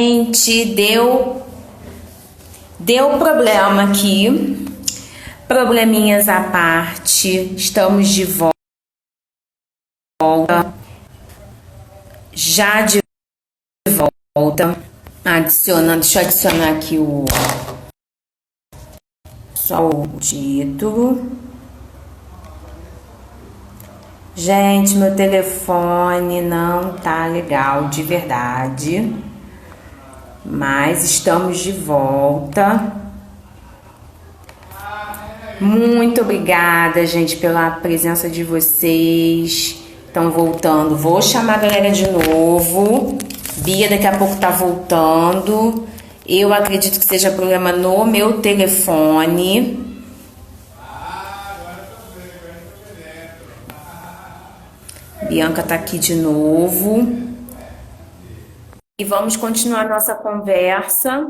Gente, deu problema aqui. Probleminhas à parte. Estamos de volta. Já de volta. Adicionando, deixa eu adicionar aqui só o título. Gente, meu telefone não tá legal de verdade. Mas estamos de volta. Muito obrigada, gente, pela presença de vocês. Estão voltando. Vou chamar a galera de novo. Bia daqui a pouco tá voltando. Eu acredito que seja problema no meu telefone. Bianca tá aqui de novo. E vamos continuar nossa conversa.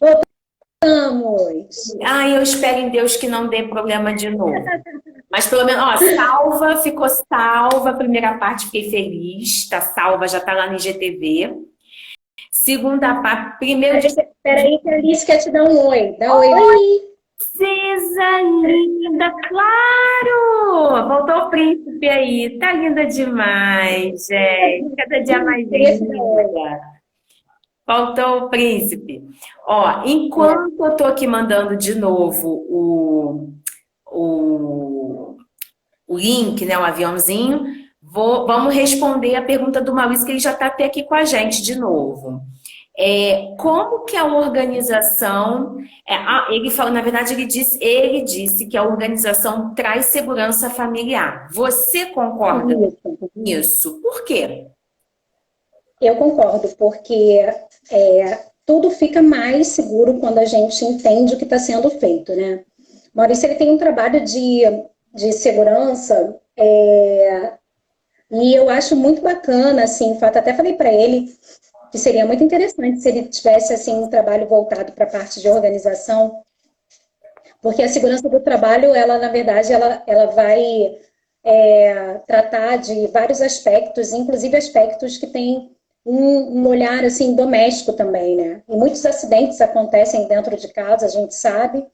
Voltamos. Eu espero em Deus que não dê problema de novo. Mas pelo menos, ó, ficou salva. A primeira parte, fiquei feliz. Tá salva, já tá lá no IGTV. Segunda parte, primeiro dia. Peraí, que a Alice quer te dar um oi. Dá oi. Oi. Princesa linda, claro! Voltou o príncipe aí. Tá linda demais, gente. Cada dia mais linda. Faltou o príncipe. Ó, enquanto eu tô aqui mandando de novo o link, né, o aviãozinho, vamos responder a pergunta do Maurício, que ele já está até aqui com a gente de novo. Como que a organização... ele falou, na verdade, ele disse que a organização traz segurança familiar. Você concorda com isso? Por quê? Eu concordo, porque tudo fica mais seguro quando a gente entende o que está sendo feito, né? Maurício, ele tem um trabalho de segurança e eu acho muito bacana, assim, o fato, até falei para ele que seria muito interessante se ele tivesse, assim, um trabalho voltado para a parte de organização, porque a segurança do trabalho, ela, na verdade, ela vai tratar de vários aspectos, inclusive aspectos que têm um olhar assim doméstico também, né? E muitos acidentes acontecem dentro de casa, a gente sabe,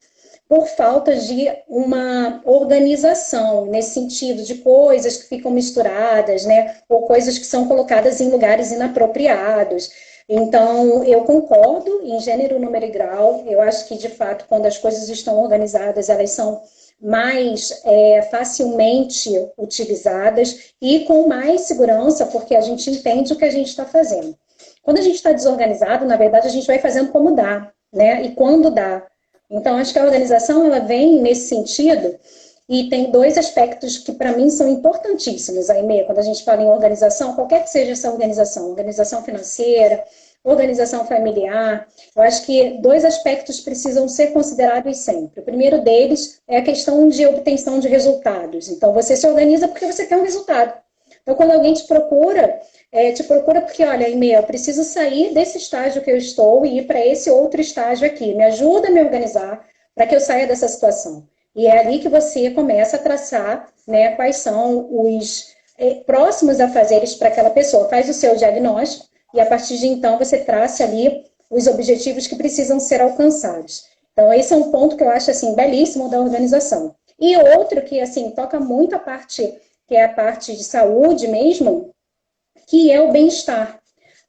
por falta de uma organização, nesse sentido de coisas que ficam misturadas, né? Ou coisas que são colocadas em lugares inapropriados. Então, eu concordo em gênero, número e grau. Eu acho que, de fato, quando as coisas estão organizadas, elas são mais facilmente utilizadas e com mais segurança, porque a gente entende o que a gente está fazendo. Quando a gente está desorganizado, na verdade, a gente vai fazendo como dá, né? E quando dá. Então, acho que a organização, ela vem nesse sentido, e tem dois aspectos que, para mim, são importantíssimos, Aimee, quando a gente fala em organização, qualquer que seja essa organização financeira, organização familiar, eu acho que dois aspectos precisam ser considerados sempre. O primeiro deles é a questão de obtenção de resultados. Então, você se organiza porque você quer um resultado. Então, quando alguém te procura porque, olha, Aimee, eu preciso sair desse estágio que eu estou e ir para esse outro estágio aqui. Me ajuda a me organizar para que eu saia dessa situação. E é ali que você começa a traçar, né, quais são os próximos afazeres para aquela pessoa. Faz o seu diagnóstico e, a partir de então, você traça ali os objetivos que precisam ser alcançados. Então, esse é um ponto que eu acho, assim, belíssimo da organização. E outro que, assim, toca muito a parte, que é a parte de saúde mesmo, que é o bem-estar.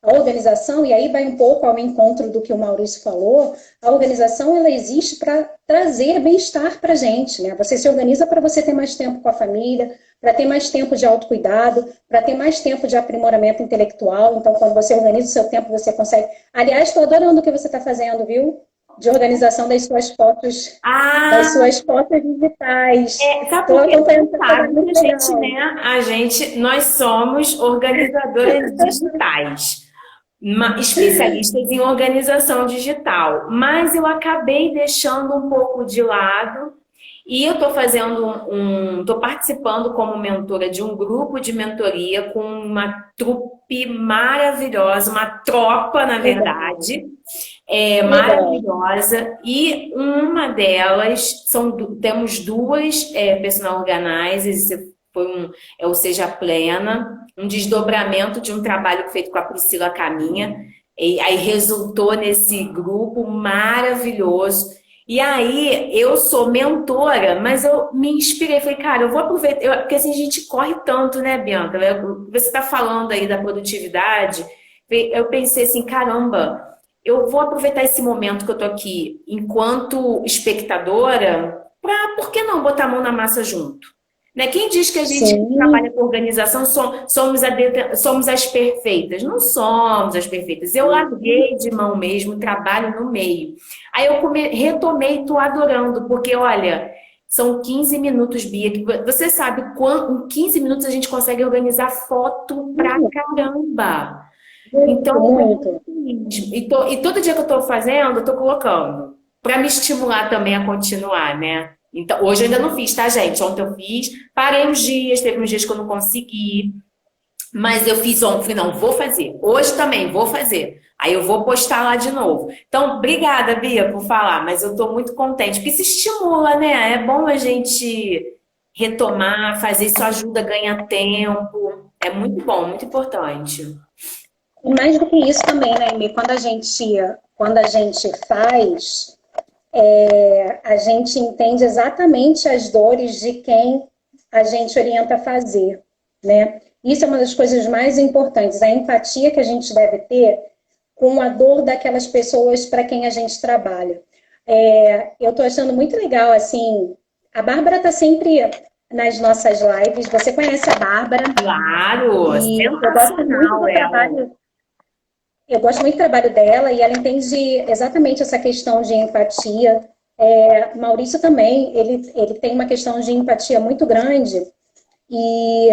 A organização, e aí vai um pouco ao encontro do que o Maurício falou, a organização, ela existe para trazer bem-estar para a gente, né? Você se organiza para você ter mais tempo com a família, para ter mais tempo de autocuidado, para ter mais tempo de aprimoramento intelectual. Então, quando você organiza o seu tempo, você consegue... Aliás, estou adorando o que você está fazendo, viu? De organização das suas fotos, digitais. Sabe por quê? Nós somos organizadoras digitais, especialistas em organização digital, mas eu acabei deixando um pouco de lado e eu estou participando como mentora de um grupo de mentoria com uma trupe maravilhosa, uma tropa, na verdade, maravilhosa, e uma delas, temos duas personal organizers, é o Seja Plena, um desdobramento de um trabalho feito com a Priscila Caminha, e aí resultou nesse grupo maravilhoso. E aí, eu sou mentora, mas eu me inspirei, falei, cara, eu vou aproveitar, porque assim, a gente corre tanto, né, Bianca? Você está falando aí da produtividade, eu pensei assim, caramba, eu vou aproveitar esse momento que eu tô aqui enquanto espectadora, por que não botar a mão na massa junto? Né? Quem diz que a gente que Sim, trabalha com organização somos as perfeitas? Não somos as perfeitas. Eu larguei de mão mesmo, trabalho no meio. Aí eu retomei e tô adorando, porque olha, são 15 minutos, Bia, que você sabe em 15 minutos a gente consegue organizar foto pra caramba. muito, Então, eu tô muito muito. feliz. E todo dia que eu estou fazendo, eu estou colocando. Para me estimular também a continuar, né? Então, hoje eu ainda não fiz, tá, gente? Ontem eu fiz, parei uns dias, teve uns dias que eu não consegui. Mas eu fiz ontem, falei, não, vou fazer. Hoje também, vou fazer. Aí eu vou postar lá de novo. Então, obrigada, Bia, por falar, mas eu estou muito contente, porque se estimula, né? É bom a gente retomar, fazer isso ajuda a ganhar tempo. É muito bom, muito importante. E mais do que isso também, né, Amy? Quando a gente faz, a gente entende exatamente as dores de quem a gente orienta a fazer, né? Isso é uma das coisas mais importantes, a empatia que a gente deve ter com a dor daquelas pessoas para quem a gente trabalha. Eu estou achando muito legal, assim, a Bárbara está sempre nas nossas lives, você conhece a Bárbara, Claro, e eu gosto muito sensacional do ela. trabalho eu gosto muito do trabalho dela e ela entende exatamente essa questão de empatia. Maurício também, ele tem uma questão de empatia muito grande e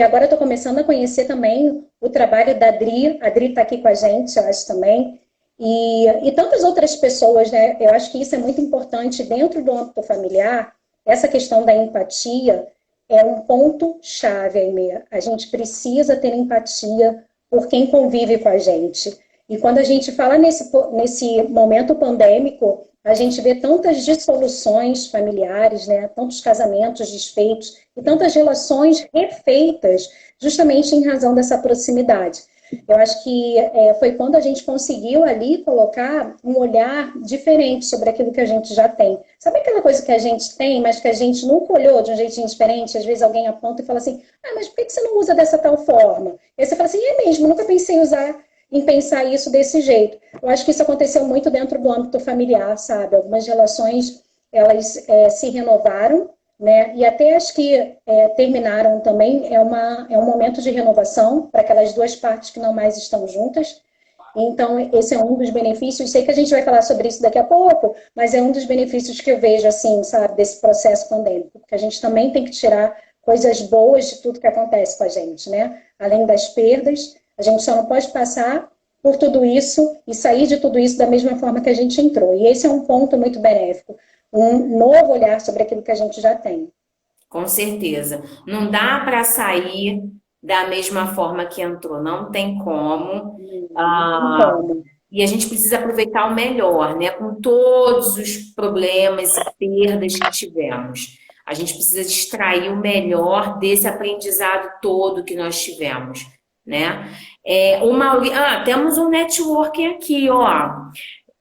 agora eu estou começando a conhecer também o trabalho da Adri. A Adri está aqui com a gente, eu acho também. E tantas outras pessoas, né? Eu acho que isso é muito importante dentro do âmbito familiar. Essa questão da empatia é um ponto-chave, Aimee. A gente precisa ter empatia por quem convive com a gente. E quando a gente fala nesse momento pandêmico, a gente vê tantas dissoluções familiares, né? Tantos casamentos desfeitos e tantas relações refeitas, justamente em razão dessa proximidade. Eu acho que foi quando a gente conseguiu ali colocar um olhar diferente sobre aquilo que a gente já tem. Sabe aquela coisa que a gente tem, mas que a gente nunca olhou de um jeitinho diferente? Às vezes alguém aponta e fala assim, mas por que você não usa dessa tal forma? E aí você fala assim, é mesmo, nunca pensei em pensar isso desse jeito. Eu acho que isso aconteceu muito dentro do âmbito familiar, sabe? Algumas relações, elas se renovaram, né? E até as que terminaram também é um momento de renovação para aquelas duas partes que não mais estão juntas. Então, esse é um dos benefícios. Sei que a gente vai falar sobre isso daqui a pouco, mas é um dos benefícios que eu vejo, assim, sabe, desse processo pandêmico. Porque a gente também tem que tirar coisas boas de tudo que acontece com a gente, né? Além das perdas, a gente só não pode passar por tudo isso e sair de tudo isso da mesma forma que a gente entrou. E esse é um ponto muito benéfico. Um novo olhar sobre aquilo que a gente já tem. Com certeza. Não dá para sair da mesma forma que entrou, não tem como. Não Ah, como. e a gente precisa aproveitar o melhor, né? Com todos os problemas e perdas que tivemos. A gente precisa extrair o melhor desse aprendizado todo que nós tivemos, né? Temos um networking aqui, ó.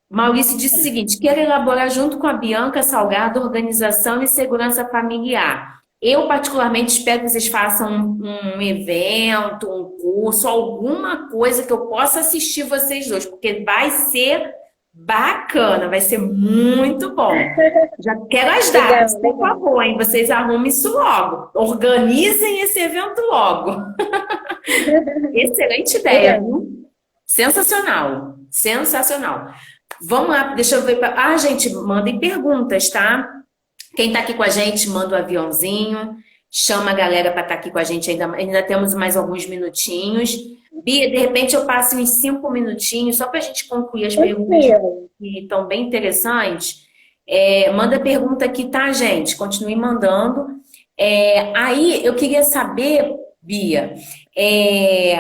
Maurício disse o seguinte: quero elaborar junto com a Bianca Salgado organização e segurança familiar. Eu, particularmente, espero que vocês façam um evento, um curso, alguma coisa que eu possa assistir vocês dois, porque vai ser bacana, vai ser muito bom. Já quero as Legal, datas, por legal. favor, hein? Vocês arrumem isso logo. Organizem esse evento logo. Excelente ideia, Legal. viu? Sensacional, sensacional. Vamos lá, deixa eu ver. Gente, mandem perguntas, tá? Quem tá aqui com a gente, manda o aviãozinho, chama a galera para estar aqui com a gente. Ainda temos mais alguns minutinhos. Bia, de repente eu passo uns 5 minutinhos, só para a gente concluir as perguntas Tranquilo. que estão bem interessantes. Manda pergunta aqui, tá, gente? Continue mandando. Aí eu queria saber, Bia, é,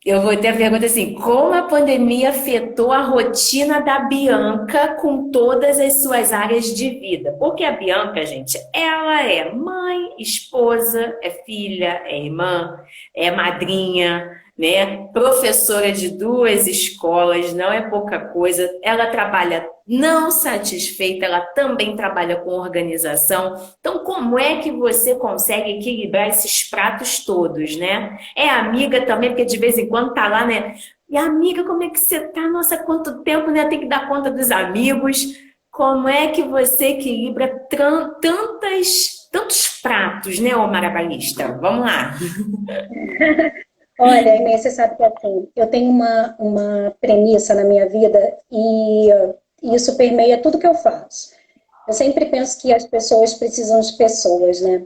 Eu vou ter a pergunta assim: como a pandemia afetou a rotina da Bianca com todas as suas áreas de vida? Porque a Bianca, gente, ela é mãe, esposa, é filha, é irmã, é madrinha, né? Professora de 2 escolas, não é pouca coisa. Ela trabalha não satisfeita, ela também trabalha com organização. Então, como é que você consegue equilibrar esses pratos todos, né? É amiga também, porque de vez em quando tá lá, né? E amiga, como é que você tá? Nossa, quanto tempo, né? Tem que dar conta dos amigos. Como é que você equilibra tantos pratos, né, ô marabalista? Vamos lá. Olha, Inês, você sabe que assim, eu tenho uma premissa na minha vida e isso permeia tudo que eu faço. Eu sempre penso que as pessoas precisam de pessoas, né?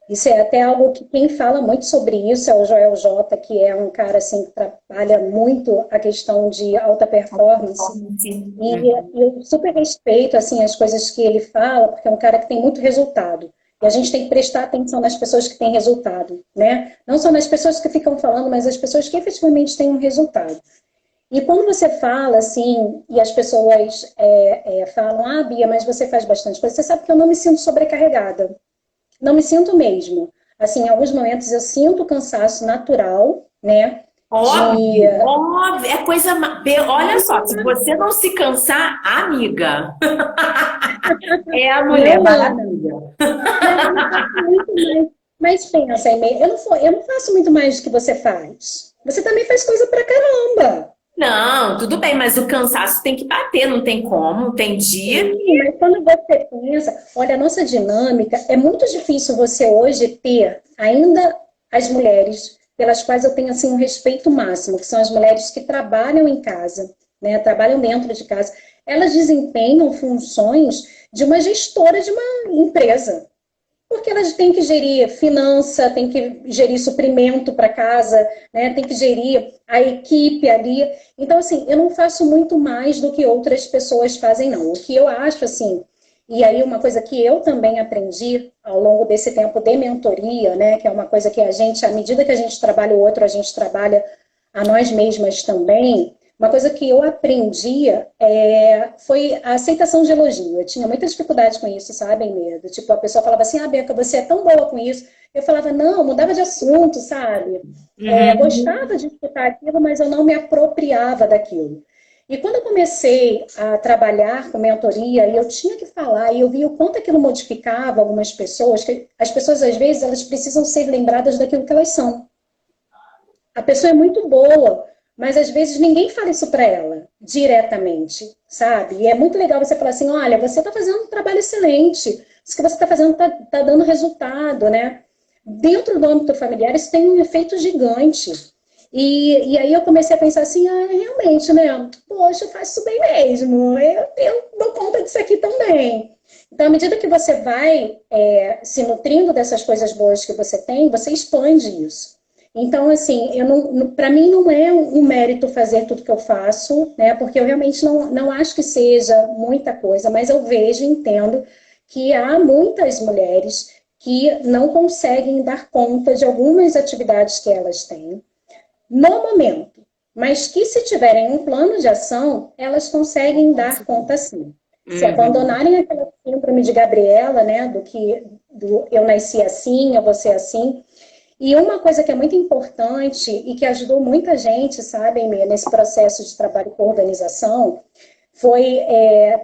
Isso é até algo que quem fala muito sobre isso é o Joel J, que é um cara assim que trabalha muito a questão de alta performance. E eu super respeito assim as coisas que ele fala, porque é um cara que tem muito resultado. E a gente tem que prestar atenção nas pessoas que têm resultado, né? Não só nas pessoas que ficam falando, mas as pessoas que efetivamente têm um resultado. E quando você fala assim, e as pessoas falam, ah, Bia, mas você faz bastante coisa, você sabe que eu não me sinto sobrecarregada. Não me sinto mesmo. Assim, em alguns momentos eu sinto cansaço natural, né? Óbvio, óbvio, é coisa. Olha só, se você não se cansar, amiga, é a Mulher Não, Ana, Maravilha. mas eu faço muito mais. Mas pensa, Aimee, eu não faço muito mais do que você faz. Você também faz coisa pra caramba. Não, tudo bem, mas o cansaço tem que bater, não tem como. Tem dia Sim, mas quando você pensa, olha, a nossa dinâmica, é muito difícil você hoje ter ainda as mulheres pelas quais eu tenho assim um respeito máximo, que são as mulheres que trabalham em casa, né, trabalham dentro de casa. Elas desempenham funções de uma gestora de uma empresa. Porque elas têm que gerir finança, têm que gerir suprimento para casa, né? Tem que gerir a equipe ali. Então, assim, eu não faço muito mais do que outras pessoas fazem, não. O que eu acho, assim, e aí uma coisa que eu também aprendi ao longo desse tempo de mentoria, né? Que é uma coisa que a gente, à medida que a gente trabalha o outro, a gente trabalha a nós mesmas também. Uma coisa que eu aprendi foi a aceitação de elogio. Eu tinha muita dificuldade com isso, sabe, medo. Tipo, a pessoa falava assim, ah, Bianca, você é tão boa com isso. Eu falava, não, mudava de assunto, sabe? Uhum. Gostava de escutar aquilo, mas eu não me apropriava daquilo. E quando eu comecei a trabalhar com mentoria, e eu tinha que falar, e eu vi o quanto aquilo modificava algumas pessoas, que as pessoas, às vezes, elas precisam ser lembradas daquilo que elas são. A pessoa é muito boa, mas às vezes ninguém fala isso para ela diretamente, sabe? E é muito legal você falar assim, olha, você está fazendo um trabalho excelente, isso que você está fazendo está dando resultado, né? Dentro do âmbito familiar, isso tem um efeito gigante. E aí eu comecei a pensar assim, ah, realmente, né? Poxa, eu faço isso bem mesmo, eu dou conta disso aqui também. Então, à medida que você vai se nutrindo dessas coisas boas que você tem, você expande isso. Então, assim, para mim não é um mérito fazer tudo que eu faço, né? Porque eu realmente não acho que seja muita coisa, mas eu vejo e entendo que há muitas mulheres que não conseguem dar conta de algumas atividades que elas têm no momento, mas que se tiverem um plano de ação, elas conseguem dar conta sim. Se Uhum. abandonarem aquela síndrome de Gabriela, né, do eu nasci assim, eu vou ser assim, e uma coisa que é muito importante e que ajudou muita gente, sabe, nesse processo de trabalho com organização, foi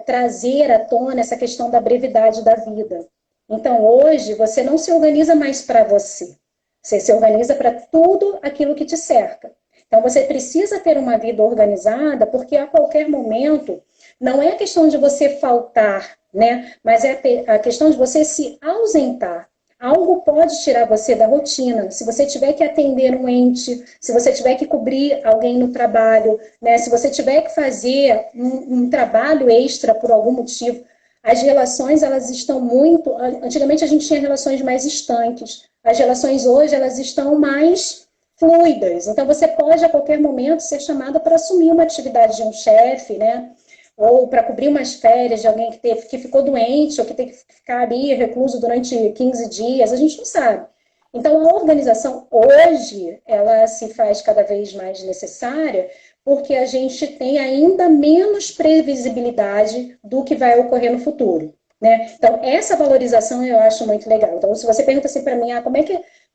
trazer à tona essa questão da brevidade da vida. Então, hoje, você não se organiza mais para você. Você se organiza para tudo aquilo que te cerca. Então, você precisa ter uma vida organizada, porque a qualquer momento, não é a questão de você faltar, né? Mas é a questão de você se ausentar. Algo pode tirar você da rotina. Se você tiver que atender um ente, se você tiver que cobrir alguém no trabalho, né? Se você tiver que fazer um trabalho extra por algum motivo, as relações elas estão muito. Antigamente a gente tinha relações mais estanques. As relações hoje elas estão mais fluidas. Então você pode a qualquer momento ser chamada para assumir uma atividade de um chefe, né? Ou para cobrir umas férias de alguém que ficou doente, ou que tem que ficar ali recluso durante 15 dias, a gente não sabe. Então, a organização hoje, ela se faz cada vez mais necessária porque a gente tem ainda menos previsibilidade do que vai ocorrer no futuro, né? Então, essa valorização eu acho muito legal. Então, se você pergunta assim para mim,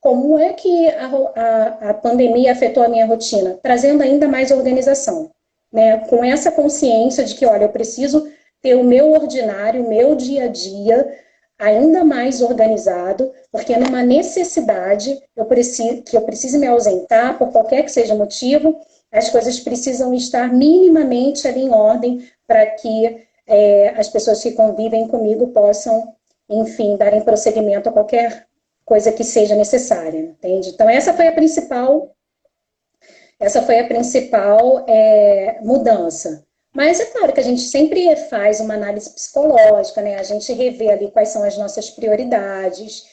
como é que a pandemia afetou a minha rotina? Trazendo ainda mais organização, né? Com essa consciência de que, olha, eu preciso ter o meu ordinário, o meu dia a dia ainda mais organizado, porque numa necessidade que eu preciso me ausentar por qualquer que seja o motivo, as coisas precisam estar minimamente ali em ordem para que as pessoas que convivem comigo possam, enfim, darem prosseguimento a qualquer coisa que seja necessária, entende? Então, essa foi a principal mudança. Mas é claro que a gente sempre faz uma análise psicológica, né? A gente revê ali quais são as nossas prioridades,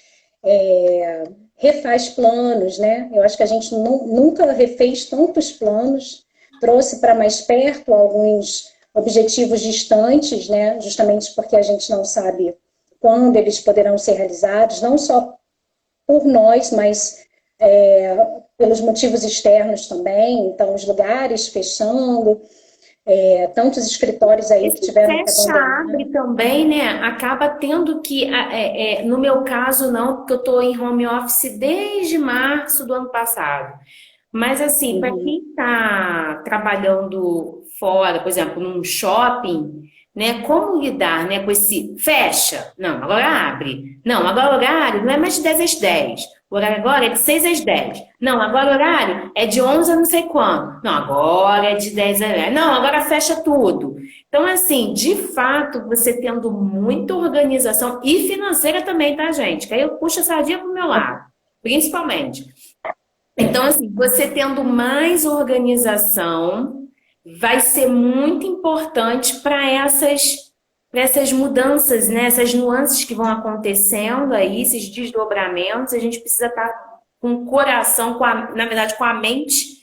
refaz planos, né? Eu acho que a gente nunca refez tantos planos, trouxe para mais perto alguns objetivos distantes, né? Justamente porque a gente não sabe quando eles poderão ser realizados, não só por nós, mas pelos motivos externos também. Então, os lugares fechando, tantos escritórios aí que tiveram que abandonar. Abre também, né? Acaba tendo que, no meu caso não, porque eu estou em home office desde março do ano passado. Mas assim, para quem está trabalhando fora, por exemplo, num shopping, né? Como lidar, né, com esse fecha? Não, agora abre. Não, agora o horário não é mais de 10 às 10. O horário agora é de 6 às 10. Não, agora o horário é de 11 a não sei quando. Não, agora é de 10 a 10. Não, agora fecha tudo. Então, assim, de fato, você tendo muita organização e financeira também, tá, gente? Que aí eu puxo a sardinha pro meu lado, principalmente. Então, assim, você tendo mais organização vai ser muito importante para essas mudanças, né? Essas nuances que vão acontecendo aí, esses desdobramentos. A gente precisa estar com o coração, na verdade, com a mente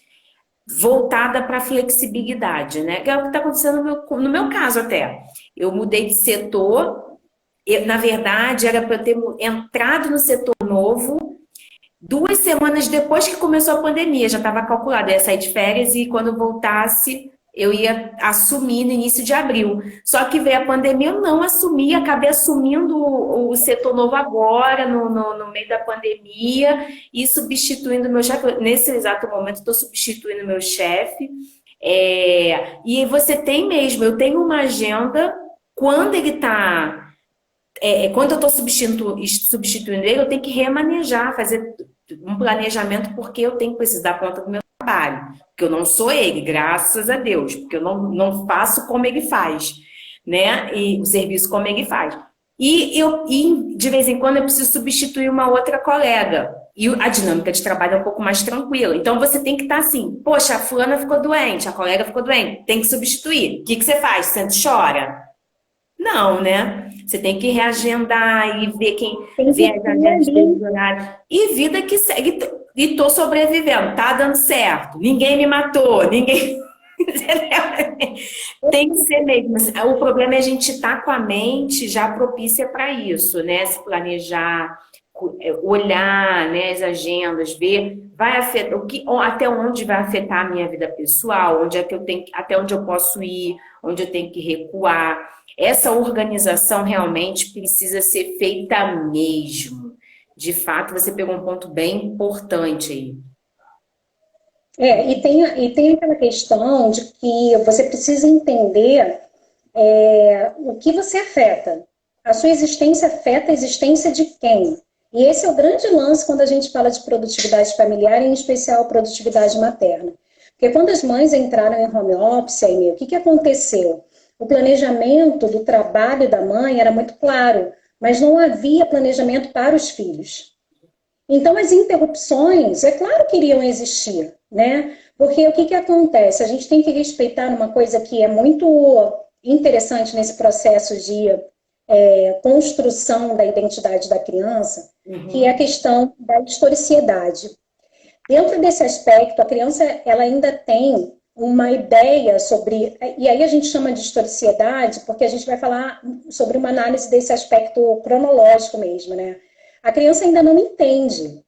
voltada para a flexibilidade, né? Que é o que está acontecendo no meu caso até. Eu mudei de setor, na verdade, era para eu ter entrado no setor novo 2 semanas depois que começou a pandemia, já estava calculado, eu ia sair de férias e quando eu voltasse, eu ia assumir no início de abril. Só que veio a pandemia, eu não assumi, acabei assumindo o setor novo agora, no meio da pandemia, e substituindo meu chefe. Nesse exato momento, estou substituindo meu chefe. E você tem mesmo, eu tenho uma agenda, quando ele está. Quando eu estou substituindo ele, eu tenho que remanejar, fazer um planejamento, porque eu tenho que precisar dar conta do meu trabalho. Porque eu não sou ele, graças a Deus, porque eu não faço como ele faz, né? E o serviço como ele faz. E de vez em quando eu preciso substituir uma outra colega. E a dinâmica de trabalho é um pouco mais tranquila. Então você tem que estar assim, poxa, a fulana ficou doente, a colega ficou doente, tem que substituir. O que você faz? Você chora? Não, né? Você tem que reagendar e ver quem vê as agendas dos horários. E vida que segue. E tô sobrevivendo, tá dando certo. Ninguém me matou, ninguém. Tem que ser mesmo. O problema é a gente estar com a mente já propícia para isso, né? Se planejar, olhar, né, as agendas, ver vai afetar até onde vai afetar a minha vida pessoal, onde é que eu tenho, até onde eu posso ir, onde eu tenho que recuar. Essa organização realmente precisa ser feita mesmo. De fato, você pegou um ponto bem importante aí. E tem aquela questão de que você precisa entender o que você afeta. A sua existência afeta a existência de quem? E esse é o grande lance quando a gente fala de produtividade familiar, em especial produtividade materna. Porque quando as mães entraram em home office, o que aconteceu? O planejamento do trabalho da mãe era muito claro, mas não havia planejamento para os filhos. Então, as interrupções, é claro que iriam existir, né? Porque o que acontece? A gente tem que respeitar uma coisa que é muito interessante nesse processo de construção da identidade da criança, que é a questão da historicidade. Dentro desse aspecto, a criança ela ainda tem uma ideia sobre... E aí a gente chama de historicidade porque a gente vai falar sobre uma análise desse aspecto cronológico mesmo, né? A criança ainda não entende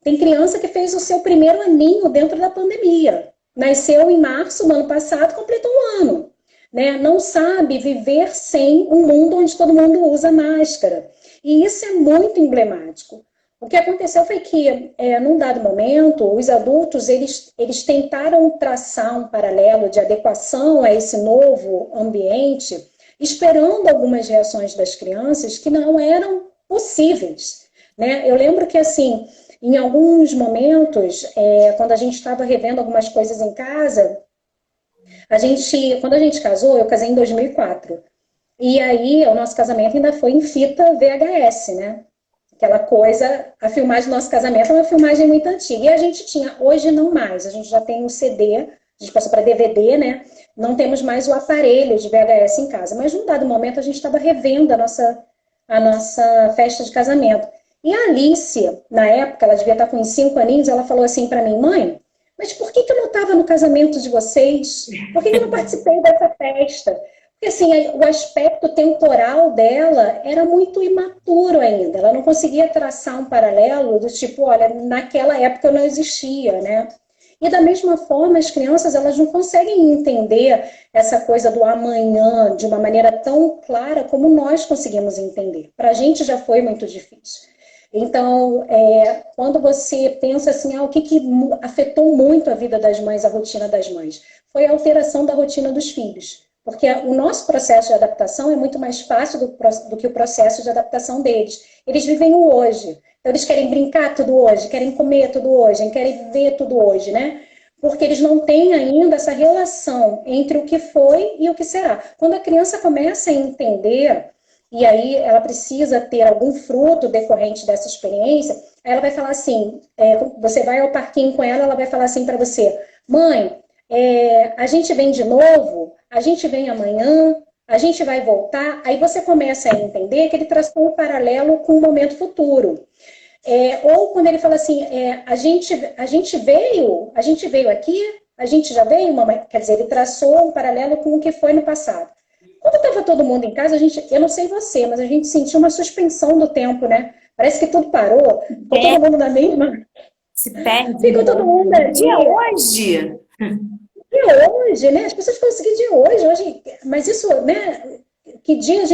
Tem criança que fez o seu primeiro aninho dentro da pandemia. Nasceu em março do ano passado, completou um ano. Né? Não sabe viver sem um mundo onde todo mundo usa máscara. E isso é muito emblemático. O que aconteceu foi que, num dado momento, os adultos eles tentaram traçar um paralelo de adequação a esse novo ambiente, esperando algumas reações das crianças que não eram possíveis. Né? Eu lembro que, assim, em alguns momentos, quando a gente estava revendo algumas coisas em casa, quando a gente casou, eu casei em 2004. E aí, o nosso casamento ainda foi em fita VHS, né? Aquela coisa, a filmagem do nosso casamento é uma filmagem muito antiga. E a gente tinha, hoje não mais, a gente já tem o CD, a gente passou para DVD, né? Não temos mais o aparelho de VHS em casa. Mas num dado momento a gente estava revendo a nossa festa de casamento. E a Alice, na época, ela devia estar com uns 5 aninhos, ela falou assim para mim, mãe, mas por que eu não estava no casamento de vocês? Por que eu não participei dessa festa? Porque assim, o aspecto temporal dela era muito imaturo ainda. Ela não conseguia traçar um paralelo do tipo, olha, naquela época eu não existia, né? E da mesma forma, as crianças, elas não conseguem entender essa coisa do amanhã de uma maneira tão clara como nós conseguimos entender. Para a gente já foi muito difícil. Então, quando você pensa assim, o que afetou muito a vida das mães, a rotina das mães? Foi a alteração da rotina dos filhos. Porque o nosso processo de adaptação é muito mais fácil do que o processo de adaptação deles. Eles vivem o hoje. Então, eles querem brincar tudo hoje, querem comer tudo hoje, querem ver tudo hoje, né? Porque eles não têm ainda essa relação entre o que foi e o que será. Quando a criança começa a entender, e aí ela precisa ter algum fruto decorrente dessa experiência, ela vai falar assim, você vai ao parquinho com ela, ela vai falar assim para você, mãe, a gente vem de novo, a gente vem amanhã, a gente vai voltar, aí você começa a entender que ele traçou um paralelo com o momento futuro. Ou quando ele fala assim, a gente veio aqui, a gente já veio, mamãe, quer dizer, ele traçou um paralelo com o que foi no passado. Quando estava todo mundo em casa, eu não sei você, mas a gente sentiu uma suspensão do tempo, né? Parece que tudo parou, ficou todo mundo na mesma. Se perde. Ficou todo mundo ali. Dia hoje. De hoje, né? As pessoas conseguiram de hoje, mas isso, né? Que dia a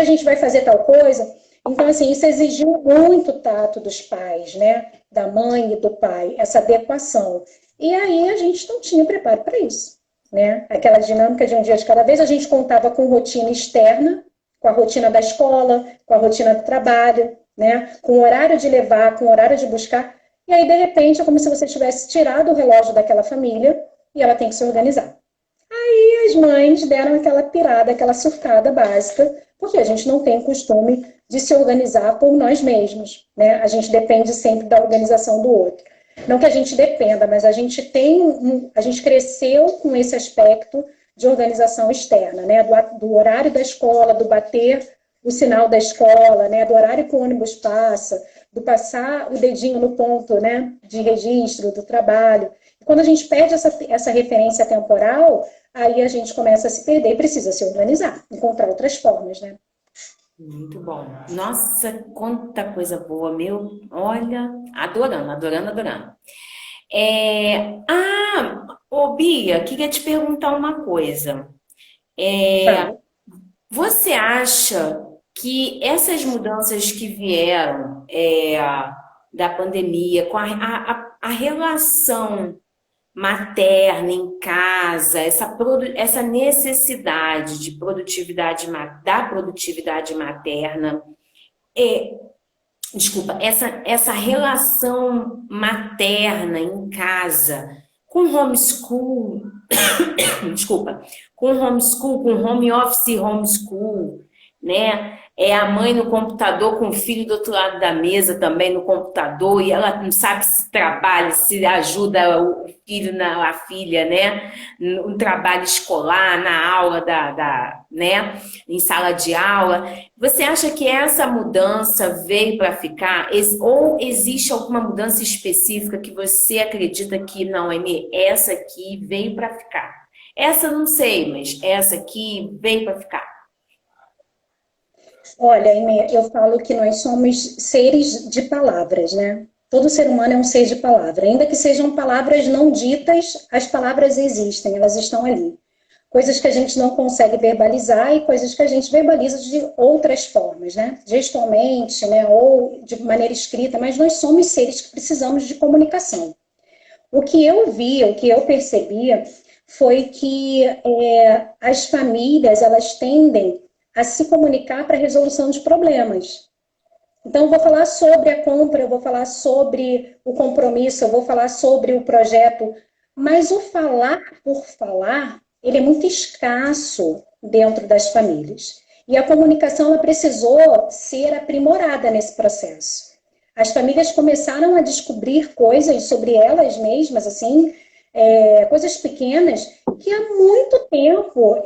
gente vai fazer tal coisa? Então, assim, isso exigiu muito tato dos pais, né? Da mãe e do pai, essa adequação. E aí a gente não tinha preparo para isso, né? Aquela dinâmica de um dia de cada vez, a gente contava com rotina externa, com a rotina da escola, com a rotina do trabalho, né? Com o horário de levar, com o horário de buscar. E aí, de repente, é como se você tivesse tirado o relógio daquela família e ela tem que se organizar. Aí as mães deram aquela pirada, aquela surtada básica, porque a gente não tem costume de se organizar por nós mesmos, né? A gente depende sempre da organização do outro. Não que a gente dependa, mas a gente a gente cresceu com esse aspecto de organização externa, né? Do horário da escola, do bater o sinal da escola, né? Do horário que o ônibus passa, do passar o dedinho no ponto, né? De registro do trabalho. E quando a gente perde essa referência temporal, aí a gente começa a se perder e precisa se organizar, encontrar outras formas, né? Muito bom. Nossa, quanta coisa boa, meu. Olha, adorando, adorando, adorando. Ô Bia, queria te perguntar uma coisa. Tá. Você acha que essas mudanças que vieram da pandemia, com a relação materna em casa, essa necessidade de da produtividade materna, desculpa, essa relação materna em casa com homeschool, desculpa, com homeschool, com home office e homeschool, né? É a mãe no computador com o filho do outro lado da mesa também no computador e ela não sabe se trabalha, se ajuda o filho, a filha, né? No trabalho escolar, na aula né? Em sala de aula. Você acha que essa mudança veio para ficar? Ou existe alguma mudança específica que você acredita que não, Amy, essa aqui veio para ficar? Essa não sei, mas essa aqui veio para ficar. Olha, eu falo que nós somos seres de palavras, né? todo ser humano é um ser de palavra. Ainda que sejam palavras não ditas, as palavras existem, elas estão ali. Coisas que a gente não consegue verbalizar e coisas que a gente verbaliza de outras formas, né? Gestualmente, né? Ou de maneira escrita, mas nós somos seres que precisamos de comunicação. O que eu vi, o que eu percebia, foi que as famílias, elas tendem a se comunicar para a resolução de problemas. Então, eu vou falar sobre a compra, eu vou falar sobre o compromisso, eu vou falar sobre o projeto, mas o falar por falar, ele é muito escasso dentro das famílias. E a comunicação, ela precisou ser aprimorada nesse processo. As famílias começaram a descobrir coisas sobre elas mesmas, assim, coisas pequenas, que há muito tempo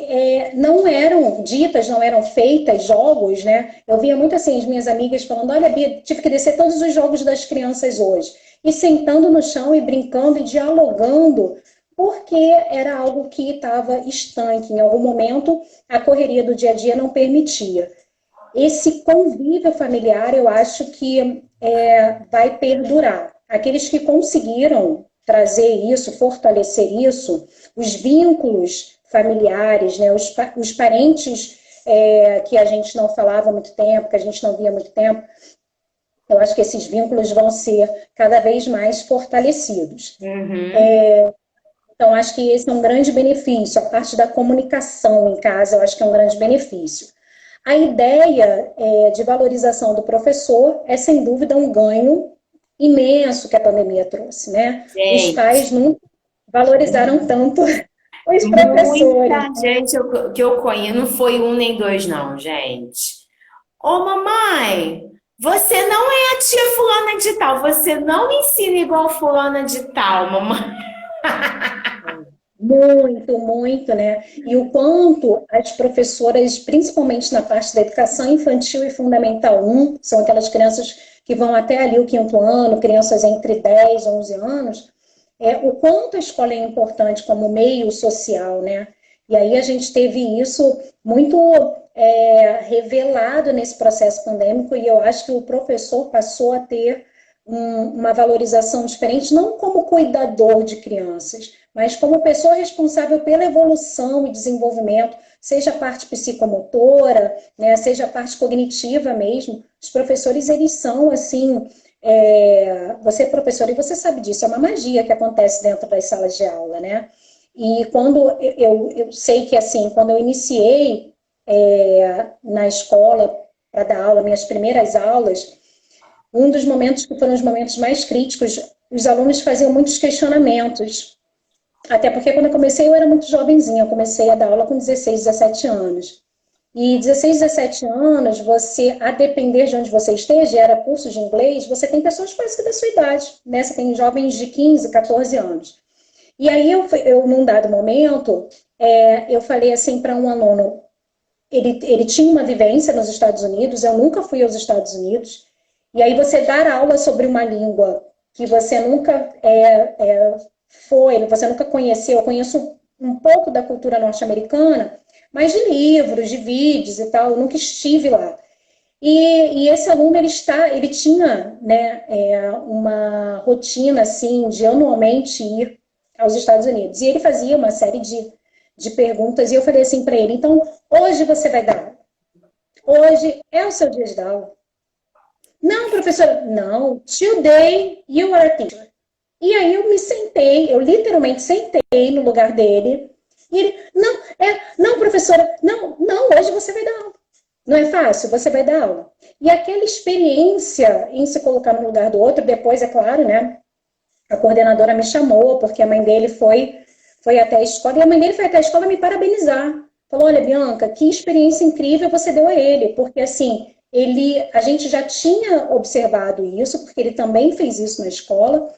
não eram ditas, não eram feitas, jogos, né? Eu via muito assim, as minhas amigas falando, olha, Bia, tive que descer todos os jogos das crianças hoje. E sentando no chão e brincando e dialogando, porque era algo que estava estanque. Em algum momento, a correria do dia a dia não permitia. Esse convívio familiar, eu acho que vai perdurar. Aqueles que conseguiram trazer isso, fortalecer isso, os vínculos familiares, né, os parentes que a gente não falava há muito tempo, que a gente não via há muito tempo, eu acho que esses vínculos vão ser cada vez mais fortalecidos. Então, acho que esse é um grande benefício. A parte da comunicação em casa, eu acho que é um grande benefício. A ideia de valorização do professor é, sem dúvida, um ganho imenso que a pandemia trouxe, né? Os pais nunca valorizaram tanto os professores. Muita gente que eu conheço, não foi um nem dois, não, gente. Ô, mamãe, você não é a tia fulana de tal, você não ensina igual fulana de tal, mamãe. Muito, muito, né? E o quanto as professoras, principalmente na parte da educação infantil e fundamental 1, são aquelas crianças que vão até ali o 5º ano, crianças entre 10 e 11 anos, o quanto a escola é importante como meio social, né? E aí a gente teve isso muito revelado nesse processo pandêmico, e eu acho que o professor passou a ter uma valorização diferente, não como cuidador de crianças, mas como pessoa responsável pela evolução e desenvolvimento, seja a parte psicomotora, né, seja a parte cognitiva mesmo. Os professores, eles são, assim, você é professor e você sabe disso, é uma magia que acontece dentro das salas de aula, né? E quando eu sei que, assim, quando eu iniciei na escola para dar aula, minhas primeiras aulas, um dos momentos que foram os momentos mais críticos, os alunos faziam muitos questionamentos. Até porque quando eu comecei, eu era muito jovenzinha, eu comecei a dar aula com 16, 17 anos. E 16, 17 anos, você, a depender de onde você esteja, era curso de inglês, você tem pessoas quase que da sua idade, né? Você tem jovens de 15, 14 anos. E aí, eu num dado momento, eu falei assim para um aluno, ele tinha uma vivência nos Estados Unidos, eu nunca fui aos Estados Unidos, e aí você dar aula sobre uma língua que você nunca você nunca conheceu, eu conheço um pouco da cultura norte-americana, mas de livros, de vídeos e tal, eu nunca estive lá. E esse aluno, ele tinha, né, uma rotina, assim, de anualmente ir aos Estados Unidos. E ele fazia uma série de perguntas, e eu falei assim para ele, então, hoje você vai dar aula? Hoje é o seu dia de dar aula? Não, professora, não. Today you are a teacher. E aí eu me sentei, eu literalmente sentei no lugar dele. E ele, não, professora, não, hoje você vai dar aula. Não é fácil? Você vai dar aula. E aquela experiência em se colocar no lugar do outro, depois, é claro, né? A coordenadora me chamou, porque a mãe dele foi até a escola, e a mãe dele foi até a escola me parabenizar. Falou, olha, Bianca, que experiência incrível você deu a ele, porque assim, a gente já tinha observado isso, porque ele também fez isso na escola,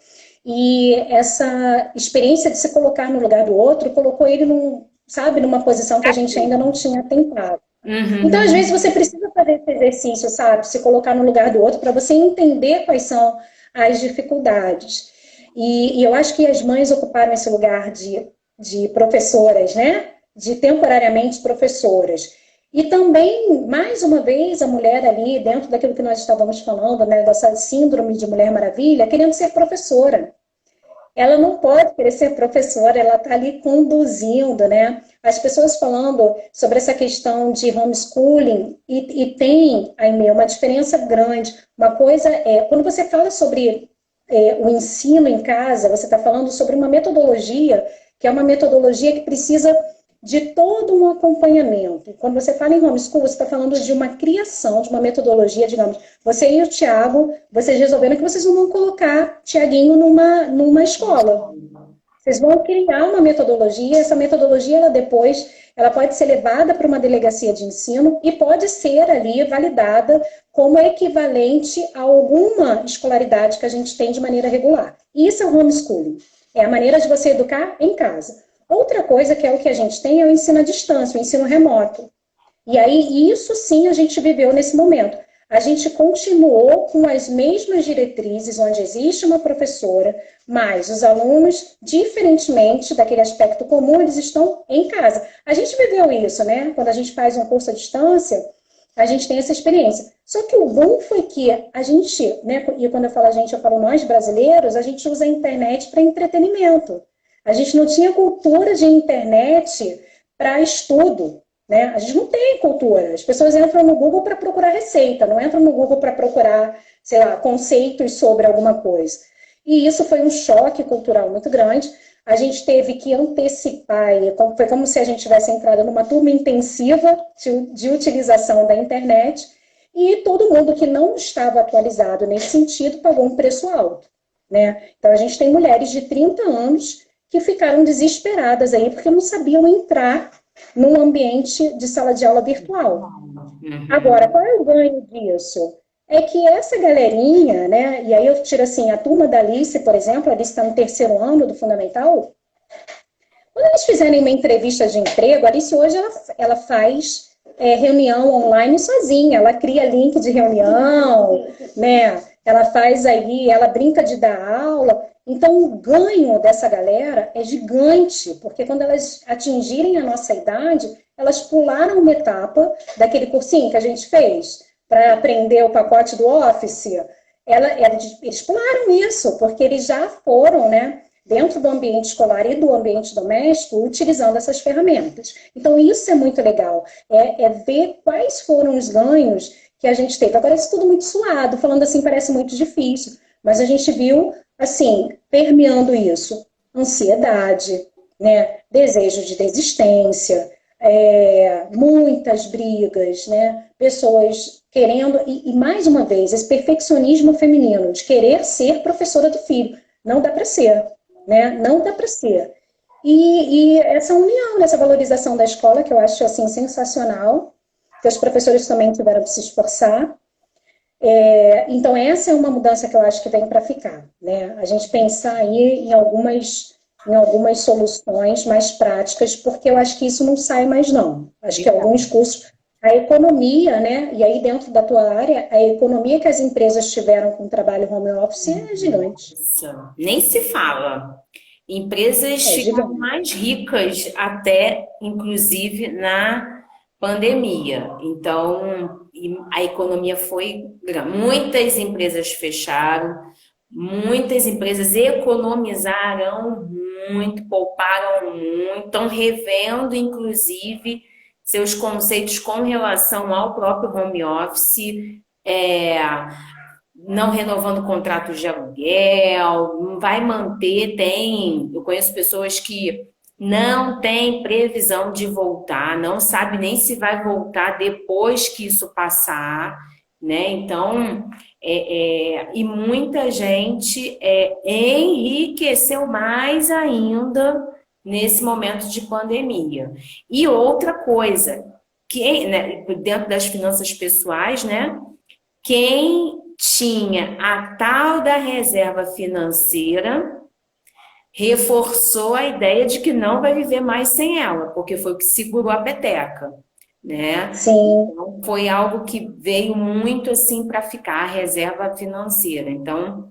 e essa experiência de se colocar no lugar do outro colocou ele numa posição que a gente ainda não tinha tentado. Então, às vezes, você precisa fazer esse exercício, sabe? Se colocar no lugar do outro para você entender quais são as dificuldades. E eu acho que as mães ocuparam esse lugar de professoras, né? De temporariamente professoras. E também, mais uma vez, a mulher ali, dentro daquilo que nós estávamos falando, né, dessa síndrome de Mulher Maravilha, querendo ser professora. Ela não pode querer ser professora, ela está ali conduzindo, né? As pessoas falando sobre essa questão de homeschooling, e tem, aí, uma diferença grande. Uma coisa é, quando você fala sobre o ensino em casa, você está falando sobre uma metodologia, que é uma metodologia que precisa de todo um acompanhamento. Quando você fala em homeschool, você está falando de uma criação, de uma metodologia, digamos. Você e o Tiago, vocês resolveram que vocês não vão colocar Tiaguinho numa escola. Vocês vão criar uma metodologia, essa metodologia, ela depois, ela pode ser levada para uma delegacia de ensino e pode ser ali validada como equivalente a alguma escolaridade que a gente tem de maneira regular. Isso é o homeschooling. É a maneira de você educar em casa. Outra coisa que é o que a gente tem é o ensino à distância, o ensino remoto. E aí, isso sim a gente viveu nesse momento. A gente continuou com as mesmas diretrizes, onde existe uma professora, mas os alunos, diferentemente daquele aspecto comum, eles estão em casa. A gente viveu isso, né? Quando a gente faz um curso à distância, a gente tem essa experiência. Só que o bom foi que a gente, né? E quando eu falo a gente, eu falo nós brasileiros, a gente usa a internet para entretenimento. A gente não tinha cultura de internet para estudo, né? A gente não tem cultura. As pessoas entram no Google para procurar receita, não entram no Google para procurar, sei lá, conceitos sobre alguma coisa. E isso foi um choque cultural muito grande. A gente teve que antecipar, foi como se a gente tivesse entrado numa turma intensiva de utilização da internet, e todo mundo que não estava atualizado nesse sentido pagou um preço alto, né? Então, a gente tem mulheres de 30 anos que ficaram desesperadas aí, porque não sabiam entrar num ambiente de sala de aula virtual. Agora, qual é o ganho disso? É que essa galerinha, né, e aí eu tiro assim, a turma da Alice, por exemplo, a Alice está no terceiro ano do Fundamental, quando eles fizerem uma entrevista de emprego, a Alice hoje ela faz reunião online sozinha, ela cria link de reunião, né, ela faz aí, ela brinca de dar aula. Então, o ganho dessa galera é gigante, porque quando elas atingirem a nossa idade, elas pularam uma etapa daquele cursinho que a gente fez para aprender o pacote do Office. Eles pularam isso, porque eles já foram, né, dentro do ambiente escolar e do ambiente doméstico, utilizando essas ferramentas. Então, isso é muito legal, é ver quais foram os ganhos que a gente teve. Agora, isso tudo muito suado, falando assim, parece muito difícil, mas a gente viu, assim, permeando isso, ansiedade, né, desejo de desistência, muitas brigas, né, pessoas querendo, e mais uma vez, esse perfeccionismo feminino, de querer ser professora do filho, não dá para ser, né, não dá para ser. E essa união, essa valorização da escola, que eu acho, assim, sensacional, que os professores também tiveram que se esforçar. Então, essa é uma mudança que eu acho que vem para ficar, né? A gente pensar aí em algumas soluções mais práticas, porque eu acho que isso não sai mais, não. Acho que alguns cursos, a economia, né? E aí dentro da tua área, a economia que as empresas tiveram com o trabalho home office é gigante. Nem se fala. Empresas ficaram mais ricas até, inclusive, na pandemia. Então, a economia foi grande. Muitas empresas fecharam, muitas empresas economizaram muito, pouparam muito, estão revendo, inclusive, seus conceitos com relação ao próprio home office, não renovando contratos de aluguel, não vai manter, eu conheço pessoas que não têm previsão de voltar, não sabe nem se vai voltar depois que isso passar, né? Então, e muita gente enriqueceu mais ainda nesse momento de pandemia. E outra coisa, né, dentro das finanças pessoais, né? Quem tinha a tal da reserva financeira reforçou a ideia de que não vai viver mais sem ela, porque foi o que segurou a peteca, né? Sim. Então, foi algo que veio muito assim para ficar, a reserva financeira. Então,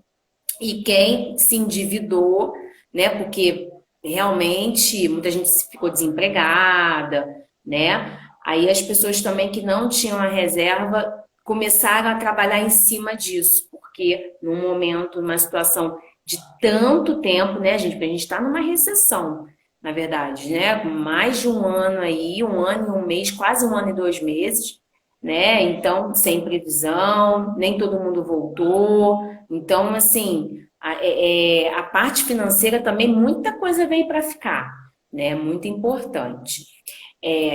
e quem se endividou, né? Porque realmente muita gente ficou desempregada, né? Aí as pessoas também que não tinham a reserva começaram a trabalhar em cima disso, porque num momento, numa situação de tanto tempo, né, gente? Porque a gente está numa recessão, na verdade, né? Com mais de um ano aí, um ano e um mês, quase um ano e 2 meses, né? Então, sem previsão, nem todo mundo voltou. Então, assim, a parte financeira também, muita coisa veio para ficar, né? Muito importante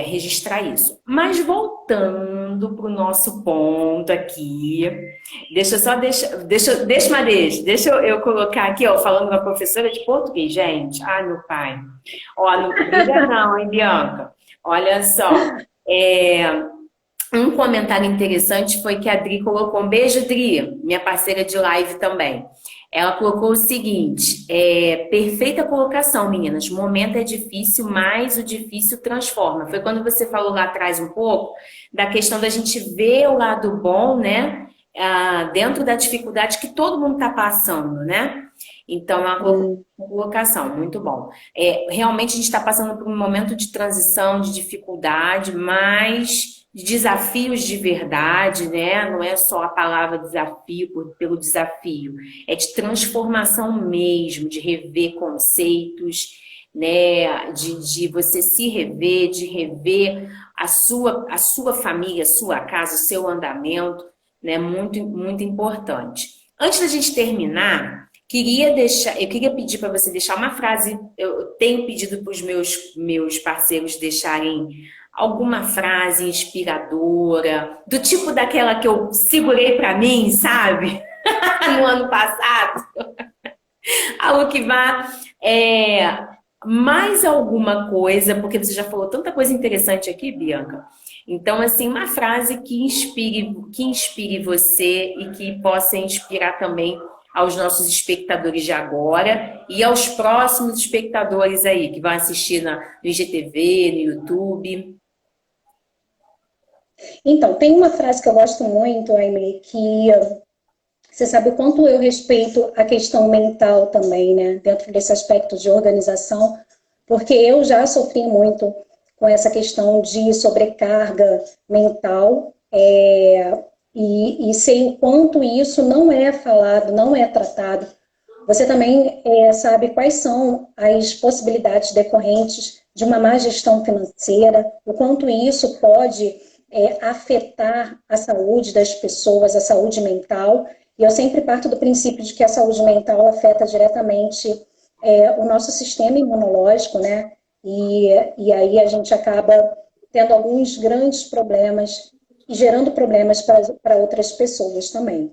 registrar isso. Mas voltando para o nosso ponto aqui, deixa eu colocar aqui, ó, falando com a professora de português, gente. Ai, meu pai. Ó, não briga não, hein, Bianca? Olha só. Um comentário interessante foi que a Dri colocou, um beijo, Dri, minha parceira de live também. Ela colocou o seguinte, perfeita colocação, meninas, o momento é difícil, mas o difícil transforma. Foi quando você falou lá atrás um pouco da questão da gente ver o lado bom, né? Dentro da dificuldade que todo mundo está passando, né? Então, é uma colocação, muito bom. Realmente a gente está passando por um momento de transição, de dificuldade, mas de desafios de verdade, né? Não é só a palavra desafio pelo desafio, é de transformação mesmo, de rever conceitos, né? De você se rever, de rever a sua família, a sua casa, o seu andamento, né? Muito, muito importante. Antes da gente terminar, eu queria pedir para você deixar uma frase. Eu tenho pedido para os meus parceiros deixarem alguma frase inspiradora, do tipo daquela que eu segurei para mim, sabe? No ano passado. Algo que vá mais alguma coisa, porque você já falou tanta coisa interessante aqui, Bianca. Então, assim, uma frase que inspire você e que possa inspirar também aos nossos espectadores de agora e aos próximos espectadores aí que vão assistir no IGTV, no YouTube. Então, tem uma frase que eu gosto muito, Aimee, que você sabe o quanto eu respeito a questão mental também, né? Dentro desse aspecto de organização, porque eu já sofri muito com essa questão de sobrecarga mental, e sei o quanto isso não é falado, não é tratado. Você também sabe quais são as possibilidades decorrentes de uma má gestão financeira, o quanto isso pode afetar a saúde das pessoas, a saúde mental. E eu sempre parto do princípio de que a saúde mental afeta diretamente o nosso sistema imunológico, né? E aí a gente acaba tendo alguns grandes problemas e gerando problemas para outras pessoas também.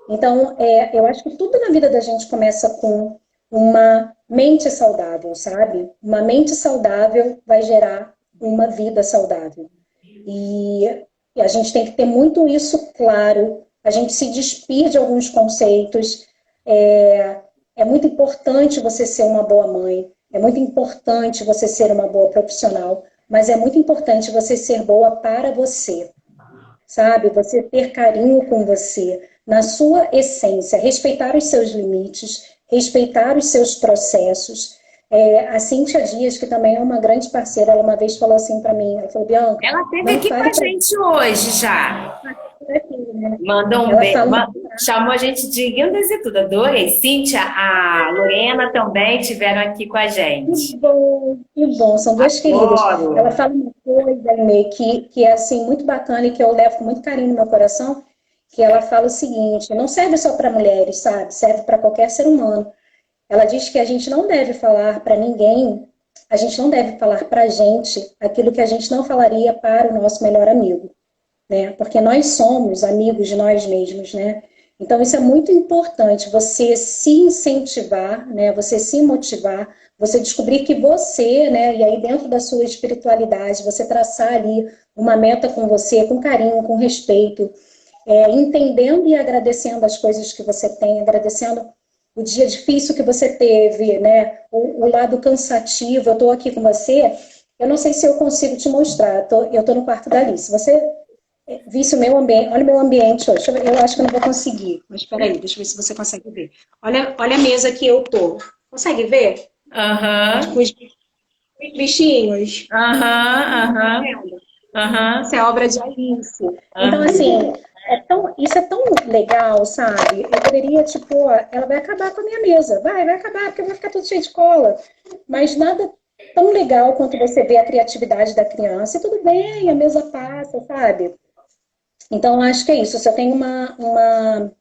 Então, eu acho que tudo na vida da gente começa com uma mente saudável, sabe? Uma mente saudável vai gerar uma vida saudável. E a gente tem que ter muito isso claro, a gente se despir de alguns conceitos. É muito importante você ser uma boa mãe, é muito importante você ser uma boa profissional, mas é muito importante você ser boa para você, sabe? Você ter carinho com você, na sua essência, respeitar os seus limites, respeitar os seus processos. A Cíntia Dias, que também é uma grande parceira, ela uma vez falou assim para mim, ela falou, Bianca... Ela esteve aqui com a gente hoje já. Mandou um ela beijo, fala... chamou a gente de lindas e tudo, adorei. Cíntia, a Lorena também estiveram aqui com a gente. Que bom, são duas queridas. Ela fala uma coisa, Aimee, que é assim, muito bacana e que eu levo com muito carinho no meu coração, que ela fala o seguinte, não serve só para mulheres, sabe? Serve para qualquer ser humano. Ela diz que a gente não deve falar para ninguém, a gente não deve falar para a gente aquilo que a gente não falaria para o nosso melhor amigo, né? Porque nós somos amigos de nós mesmos, né? Então isso é muito importante, você se incentivar, né? Você se motivar, você descobrir que você, né? E aí dentro da sua espiritualidade, você traçar ali uma meta com você, com carinho, com respeito, entendendo e agradecendo as coisas que você tem, agradecendo o dia difícil que você teve, né? O lado cansativo. Eu estou aqui com você, eu não sei se eu consigo te mostrar, eu estou no quarto da Alice. Você visse o meu ambiente, olha o meu ambiente hoje, eu acho que eu não vou conseguir, mas espera aí, deixa eu ver se você consegue ver. Olha a mesa que eu tô. Consegue ver? Aham. Os bichinhos? Aham. Aham, Isso é obra de Alice. Então, aham. assim, isso é tão legal, sabe? Eu poderia, tipo, ela vai acabar com a minha mesa. Vai acabar, porque vai ficar tudo cheio de cola. Mas nada tão legal quanto você ver a criatividade da criança. E tudo bem, a mesa passa, sabe? Então, eu acho que é isso. Se eu tenho uma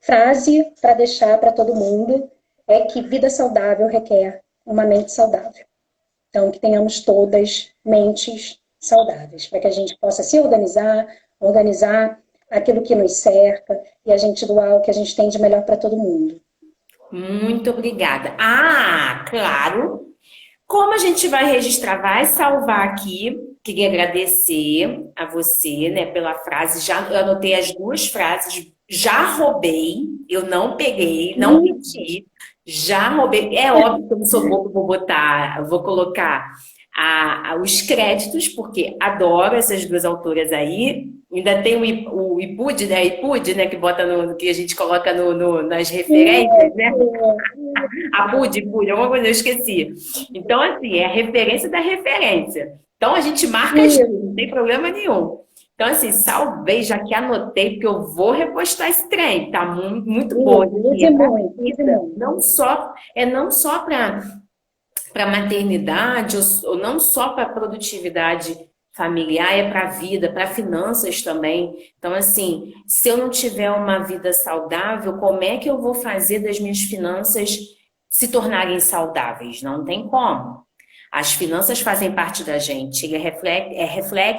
frase para deixar para todo mundo, é que vida saudável requer uma mente saudável. Então, que tenhamos todas mentes saudáveis, para que a gente possa se organizar, organizar aquilo que nos cerca e a gente doar o que a gente tem de melhor para todo mundo. Muito obrigada. Ah, claro. Como a gente vai registrar, vai salvar aqui. Queria agradecer a você, né, pela frase. Já eu anotei as duas frases. Já roubei, eu não peguei, não Isso. menti. Já roubei. É óbvio que eu não sou boba, vou botar, eu vou colocar os créditos, porque adoro essas duas autoras aí. Ainda tem o IPUD, né, que bota que a gente coloca nas referências, né? A PUD, alguma coisa, eu esqueci. Então, assim, é a referência da referência. Então, a gente marca as duas, Isso. não tem problema nenhum. Então, assim, salvei, já que anotei, porque eu vou repostar esse trem. Tá muito, muito bom. Assim, Use é pra muito, use vida. muito. Não só para maternidade, ou não só para produtividade familiar, é para a vida, para finanças também. Então, assim, se eu não tiver uma vida saudável, como é que eu vou fazer das minhas finanças se tornarem saudáveis? Não tem como. As finanças fazem parte da gente,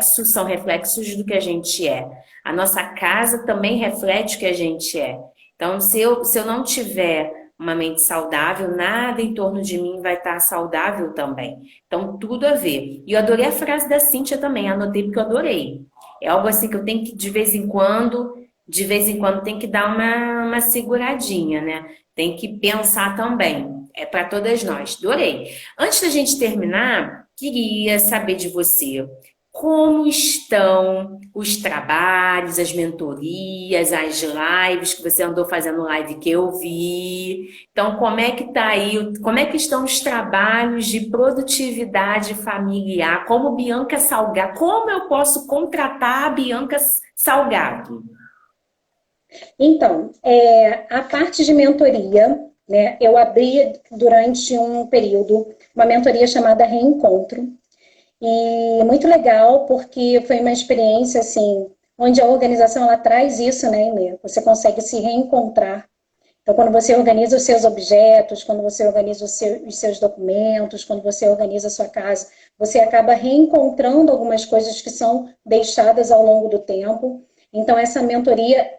são reflexos do que a gente é. A nossa casa também reflete o que a gente é. Então, se eu não tiver uma mente saudável, nada em torno de mim vai estar saudável também. Então, tudo a ver. E eu adorei a frase da Cíntia também, anotei porque eu adorei. É algo assim que eu tenho que, de vez em quando, tem que dar uma seguradinha, né? Tem que pensar também. É para todas nós. Adorei. Antes da gente terminar, queria saber de você. Como estão os trabalhos, as mentorias, as lives que você andou fazendo live que eu vi? Então, como é que tá aí? Como é que estão os trabalhos de produtividade familiar? Como Bianca Salgado? Como eu posso contratar a Bianca Salgado? Então, a parte de mentoria, né, eu abri durante um período uma mentoria chamada Reencontro. E muito legal, porque foi uma experiência, assim, onde a organização, ela traz isso, né, Inê? Você consegue se reencontrar. Então, quando você organiza os seus objetos, quando você organiza os seus documentos, quando você organiza a sua casa, você acaba reencontrando algumas coisas que são deixadas ao longo do tempo. Então, essa mentoria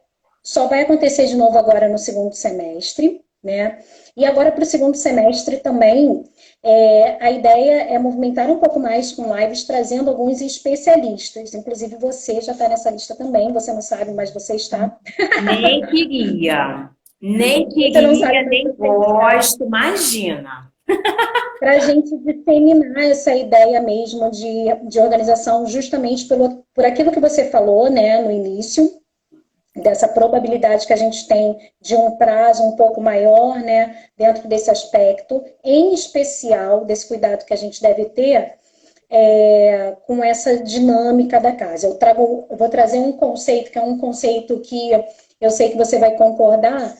só vai acontecer de novo agora no segundo semestre, né? E agora para o segundo semestre também, a ideia é movimentar um pouco mais com lives, trazendo alguns especialistas. Inclusive você já está nessa lista também, você não sabe, mas você está. Nem queria. Nem Você não sabe, queria, mas nem você está. gosto. Imagina. Para a gente disseminar essa ideia mesmo de organização, justamente por aquilo que você falou, né, no início, dessa probabilidade que a gente tem de um prazo um pouco maior, né, dentro desse aspecto, em especial desse cuidado que a gente deve ter com essa dinâmica da casa. Eu vou trazer um conceito que é um conceito que eu sei que você vai concordar,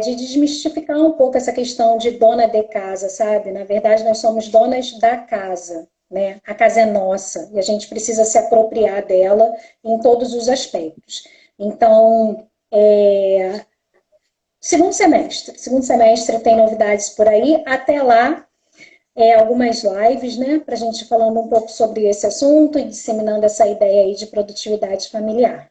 de desmistificar um pouco essa questão de dona de casa, sabe? Na verdade, nós somos donas da casa, né? A casa é nossa e a gente precisa se apropriar dela em todos os aspectos. Então, segundo semestre tem novidades por aí. Até lá, algumas lives, né, para a gente falando um pouco sobre esse assunto e disseminando essa ideia aí de produtividade familiar.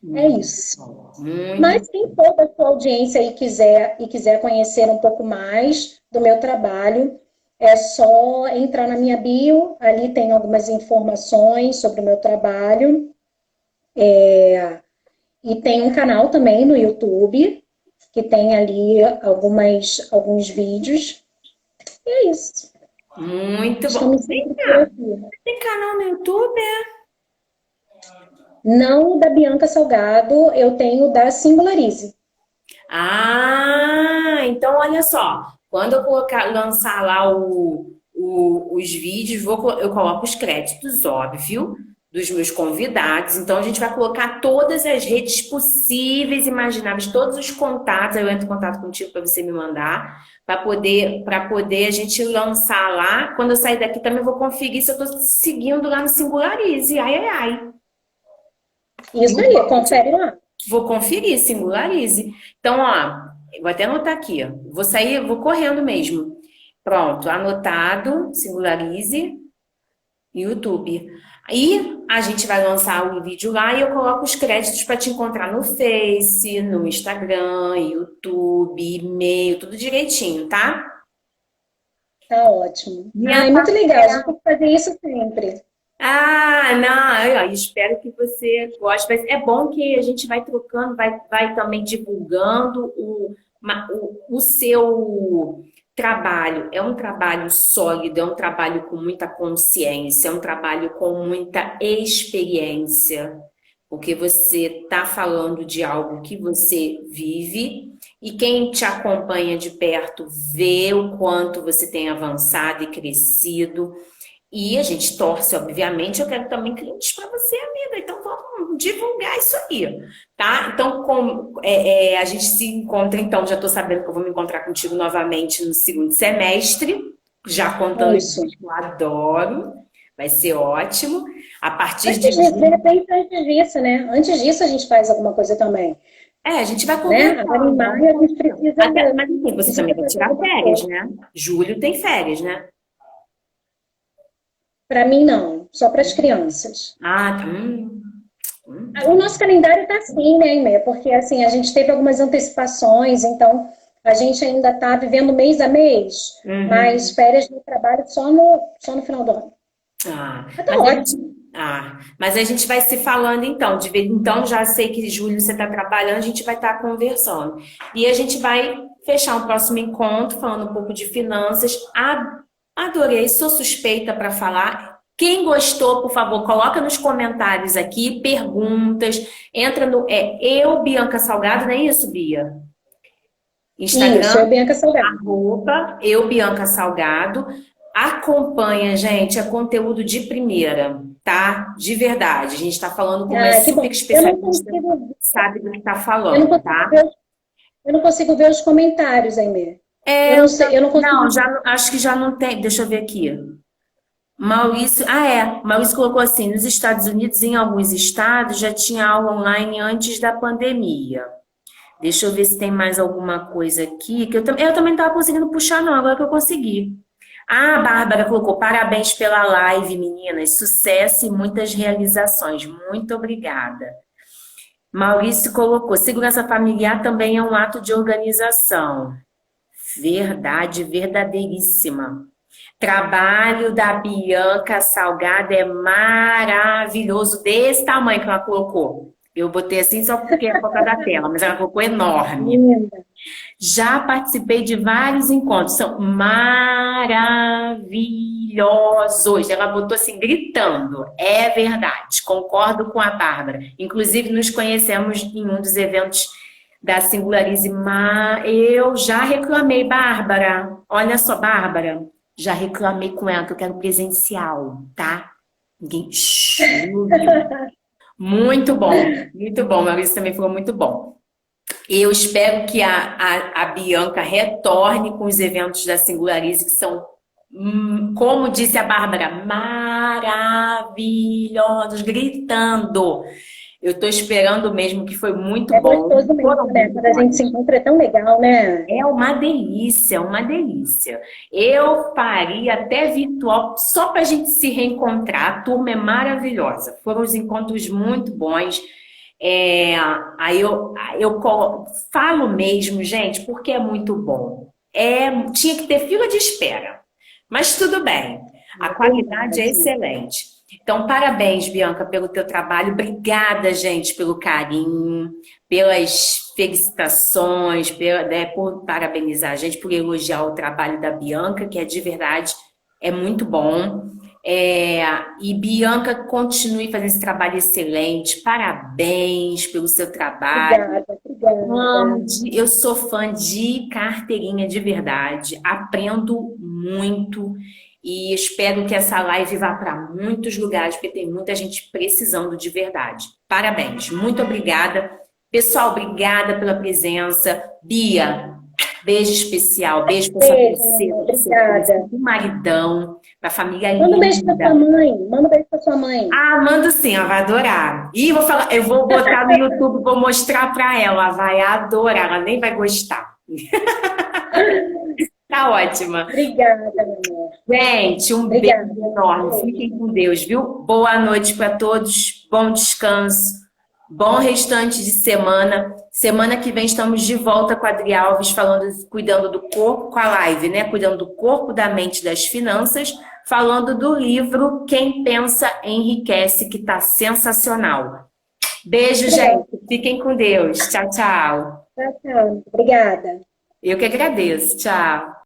É Muito isso. bom. Muito. Mas quem for da sua audiência e quiser conhecer um pouco mais do meu trabalho, é só entrar na minha bio, ali tem algumas informações sobre o meu trabalho, e tem um canal também no YouTube, que tem ali alguns vídeos. E é isso. Muito bom. Estamos Vem sempre por cá, aqui. tem canal no YouTube? Não da Bianca Salgado, eu tenho da Singularize. Ah, então olha só. Quando eu lançar lá os vídeos, eu coloco os créditos, óbvio. dos meus convidados. Então, a gente vai colocar todas as redes possíveis, imagináveis, todos os contatos. Aí eu entro em contato contigo para você me mandar, para poder a gente lançar lá. Quando eu sair daqui, também vou conferir se eu estou seguindo lá no Singularize. Ai, ai, ai. Isso aí, confere lá. Vou conferir, Singularize. Então, ó, vou até anotar aqui, ó. Vou sair, vou correndo mesmo. Pronto, anotado, Singularize, YouTube. Aí a gente vai lançar o vídeo lá e eu coloco os créditos para te encontrar no Face, no Instagram, YouTube, e-mail, tudo direitinho, tá? Tá ótimo. Minha É muito legal, a gente tem que fazer isso sempre. Ah, não, eu espero que você goste. Mas é bom que a gente vai trocando, vai também divulgando o seu trabalho. É um trabalho sólido, é um trabalho com muita consciência, é um trabalho com muita experiência, porque você está falando de algo que você vive e quem te acompanha de perto vê o quanto você tem avançado e crescido. E a gente torce, obviamente, eu quero também clientes para você, amiga. Então vamos divulgar isso aí, tá? Então, a gente se encontra, então, já estou sabendo que eu vou me encontrar contigo novamente no segundo semestre, já contando isso que eu adoro, vai ser ótimo. A partir de repente, antes disso, né? Antes disso, a gente faz alguma coisa também. a gente vai Né? conversar. Agora em maio, a gente precisa. Mas enfim, você também vai tirar férias, né? Julho tem férias, né? Para mim, não. Só para as crianças. Ah, tá. O nosso calendário está assim, né, Imê? Porque assim, a gente teve algumas antecipações, então a gente ainda está vivendo mês a mês, mas férias de trabalho só no final do ano. Tá ótimo. Mas a gente vai se falando então. Então já sei que em julho você está trabalhando, a gente vai estar conversando. E a gente vai fechar um próximo encontro falando um pouco de finanças. Adorei, sou suspeita para falar. Quem gostou, por favor, coloca nos comentários aqui, perguntas. Entra no Bianca Salgado, não é isso, Bia? Instagram, isso, Bianca Salgado. Bianca Salgado. Acompanha, gente, é conteúdo de primeira, tá? De verdade. A gente está falando com uma super especialista que sabe do que está falando, tá? Eu não consigo ver os comentários, Aimee. Eu não consigo. Acho que já não tem. Deixa eu ver aqui. Maurício colocou assim, nos Estados Unidos, em alguns estados, já tinha aula online antes da pandemia. Deixa eu ver se tem mais alguma coisa aqui, que eu também não estava conseguindo puxar não, agora que eu consegui. A Bárbara colocou, parabéns pela live, meninas, sucesso e muitas realizações, muito obrigada. Maurício colocou, segurança familiar também é um ato de organização. Verdade, verdadeiríssima. Trabalho da Bianca Salgado é maravilhoso, desse tamanho que ela colocou. Eu botei assim só porque é a foto da tela, mas ela colocou enorme. Já participei de vários encontros, são maravilhosos. Ela botou assim, gritando. É verdade, concordo com a Bárbara. Inclusive, nos conhecemos em um dos eventos da Singularize. Eu já reclamei, Bárbara. Olha só, Bárbara. Já reclamei com ela que eu quero presencial, tá? Ninguém... Muito bom, Maurício também falou muito bom. Eu espero que a Bianca retorne com os eventos da Singularize, que são, como disse a Bárbara, maravilhosos, gritando. Eu estou esperando mesmo, que foi muito bom. É gostoso mesmo, né? Quando a gente se encontra é tão legal, né? É uma delícia, uma delícia. Eu faria até virtual, só para a gente se reencontrar. A turma é maravilhosa. Foram os encontros muito bons. Aí eu falo mesmo, gente, porque é muito bom. Tinha que ter fila de espera, mas tudo bem. A qualidade é excelente. Então, parabéns, Bianca, pelo teu trabalho. Obrigada, gente, pelo carinho, pelas felicitações, por parabenizar a gente, por elogiar o trabalho da Bianca, que de verdade é muito bom. E Bianca, continue fazendo esse trabalho excelente. Parabéns pelo seu trabalho. Obrigada. Eu sou fã de carteirinha de verdade. Aprendo muito. muito e espero que essa live vá para muitos lugares, porque tem muita gente precisando de verdade. Parabéns, muito obrigada. Pessoal, obrigada pela presença. Bia, beijo especial, beijo para sua princesa, obrigada. do maridão, para a família linda. Manda um beijo para sua mãe, manda um beijo para sua mãe. Ah, mando sim, ela vai adorar. E eu vou botar no YouTube, vou mostrar para ela, ela vai adorar, ela nem vai gostar. Tá ótima. Obrigada, meu amor. Gente, um beijo enorme. Fiquem com Deus, viu? Boa noite para todos, bom descanso. Bom restante de semana. Semana que vem estamos de volta com a Adri Alves, cuidando do corpo, com a live, né? Cuidando do corpo, da mente, das finanças, falando do livro Quem Pensa Enriquece, que tá sensacional. Beijo, gente. Fiquem com Deus. Tchau, tchau. Tchau, tchau. Obrigada. Eu que agradeço. Tchau.